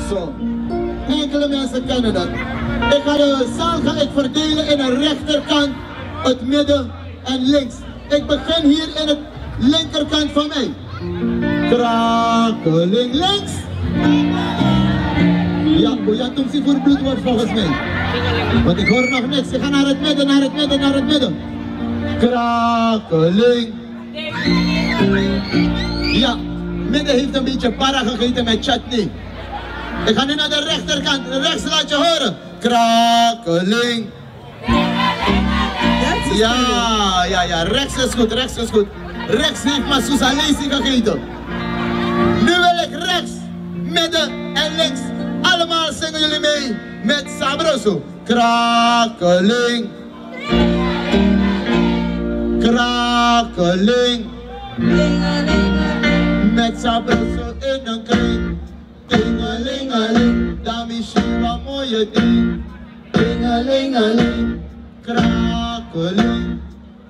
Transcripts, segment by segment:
Sabroso. Enkele mensen kennen dat. Ik ga de zaal verdelen in een rechterkant, het midden en links. Ik begin hier in het linkerkant van mij. Krakeling links. Ja, Boeja Tumsi voor bloed wordt volgens mij. Want ik hoor nog niks. Ik ga naar het midden, naar het midden, naar het midden. Krakeling. Ja, midden heeft een beetje para gegeten met chutney. Ik ga nu naar de rechterkant. Rechts laat je horen. Krakeling. Ja. Rechts is goed, rechts is goed. Rechts heeft Masusa Lazy gegeten. Nu wil ik rechts, midden en links. Allemaal zingen jullie mee met Sabroso. Krakeling. Krakeling. Met Sabroso in een kring. Tingelingeling, dami shiva mooie ding. Tingelingeling, krakeling.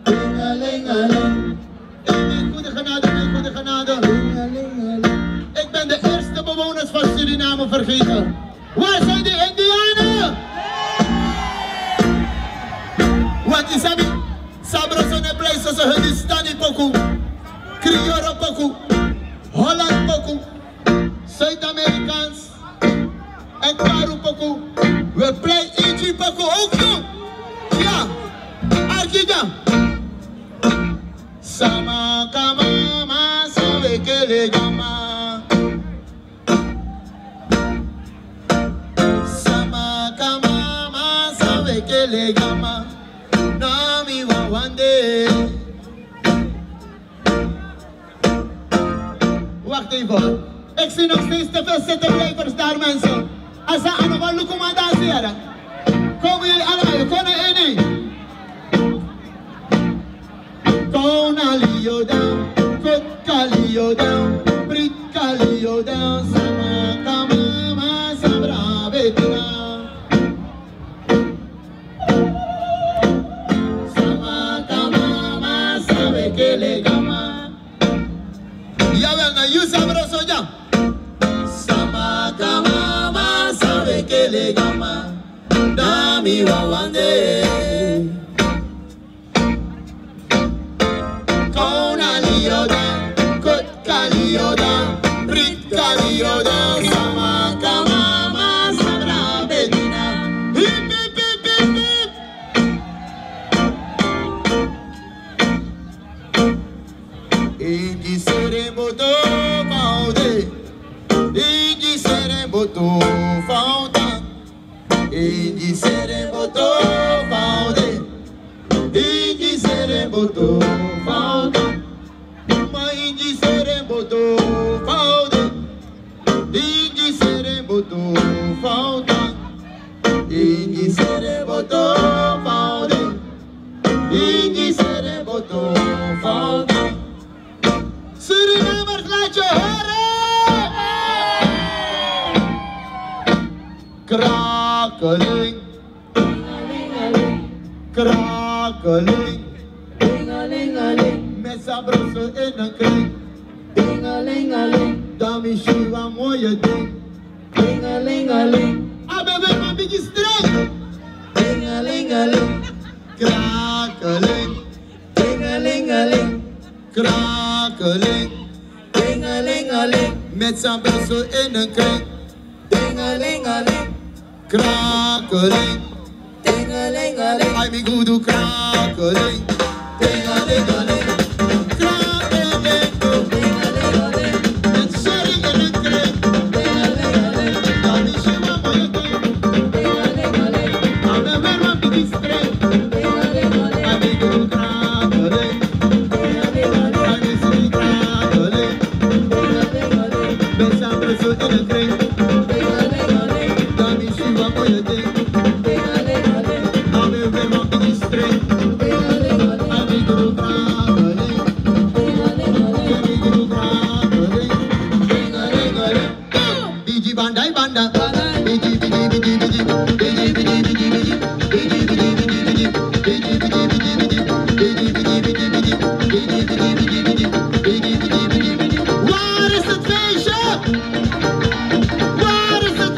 Tingelingeling. Mijn goede genade, mijn goede genade. Ik ben de eerste bewoners van Suriname vergeten. Waar zijn die Indianen? Want isabi, Sabroso ne play so ze Hindustani pokoe, Creole pokoe, Holland pokoe, Zuid-Amerikaans en Karu pokoe. We play Iji pokoe ook zo. Ja, Arkija. Sama kama sawe kele gama. Sama kama sawe kele gama. Nami wawande. Wacht even. Ik zie nog steeds te veel zittenblijvers daar, mensen. Als ze aan de lukuma danseren. Komen jullie allemaal, kunnen één. Kona liyo down, kotka liyo down, brika liyo down, sama kamama sabra betina. Sama kamama sabe que le gama. Jawel, nou you Sabroso ja. Sama kamama sabe que le gama, dami wawande. Krakeling, krakeling, met Sabroso in een kring. Dami shiva mooie ding. Abbe weer maar een beetje streng. Krakeling, krakeling, met Sabroso in een kring. Krakeling, ai mi gudu krakeling, tingelingeling, krakeling, met sherry in een kring, dami shiva mooie ding, abbe weer maar een beetje streng, ai mi gudu krakeling, ai mi siri krakeling, met Sabroso in een kring. Waar is het feestje? Waar is het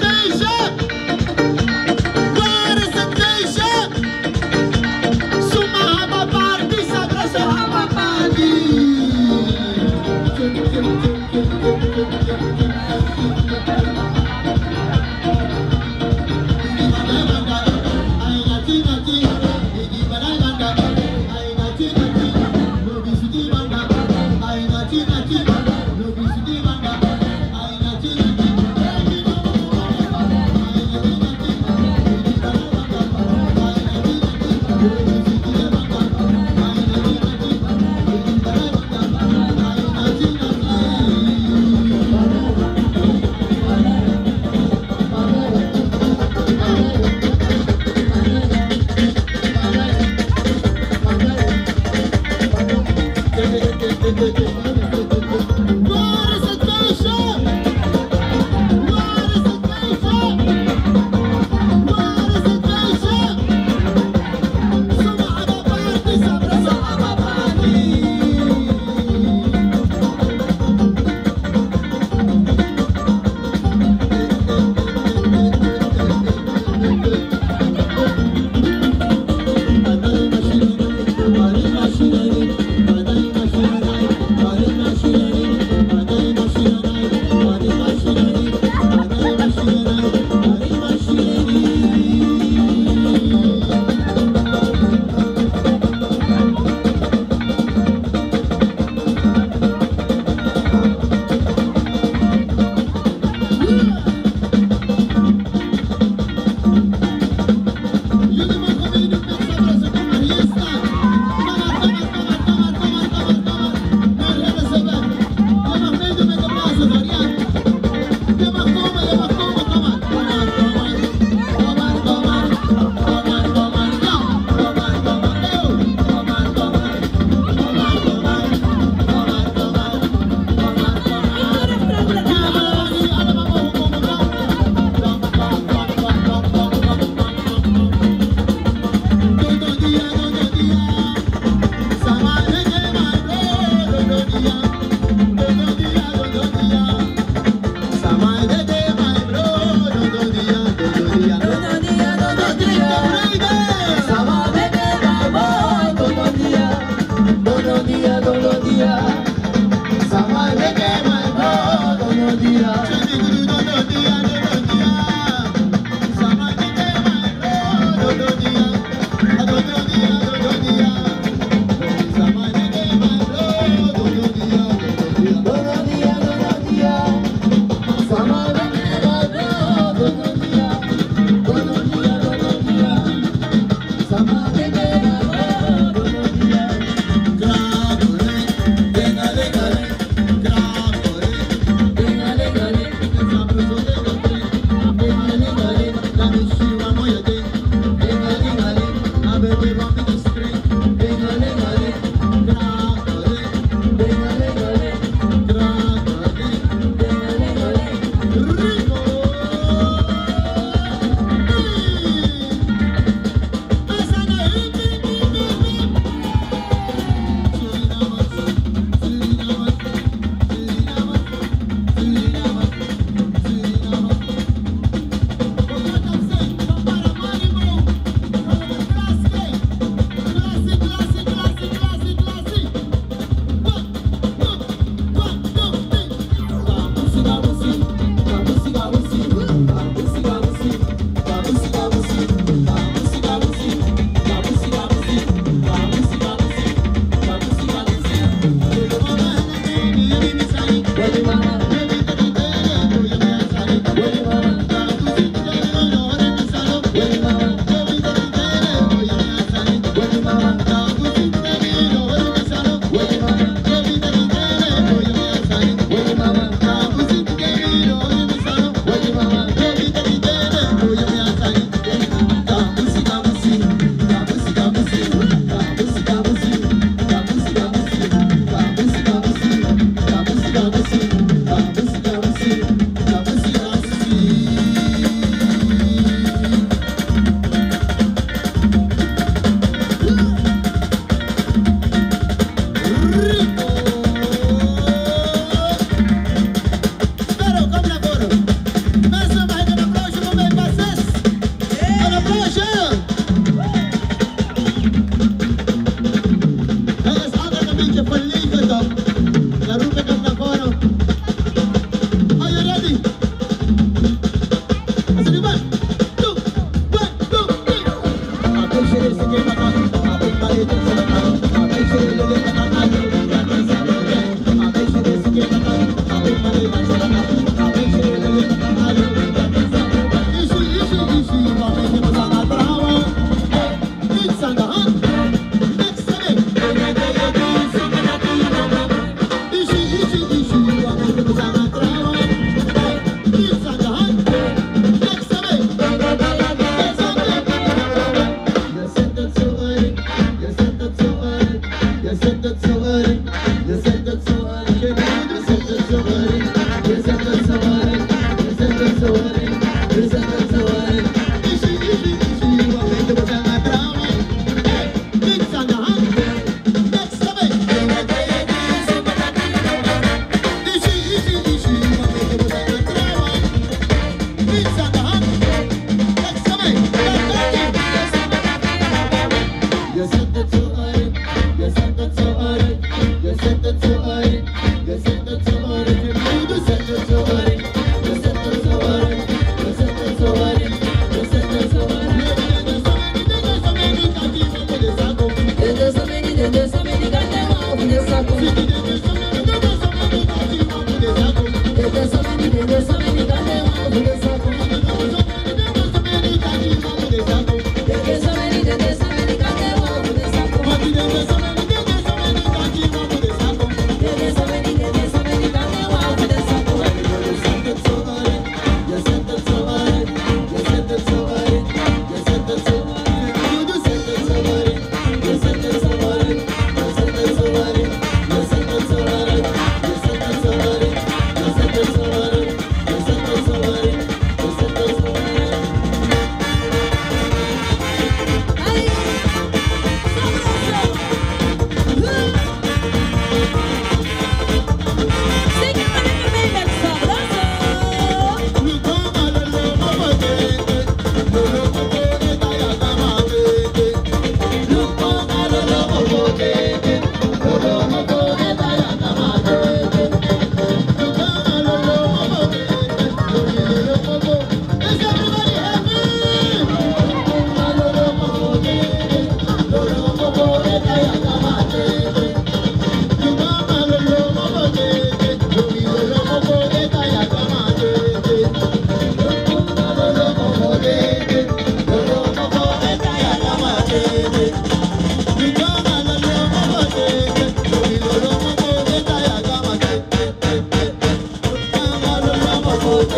Make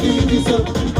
it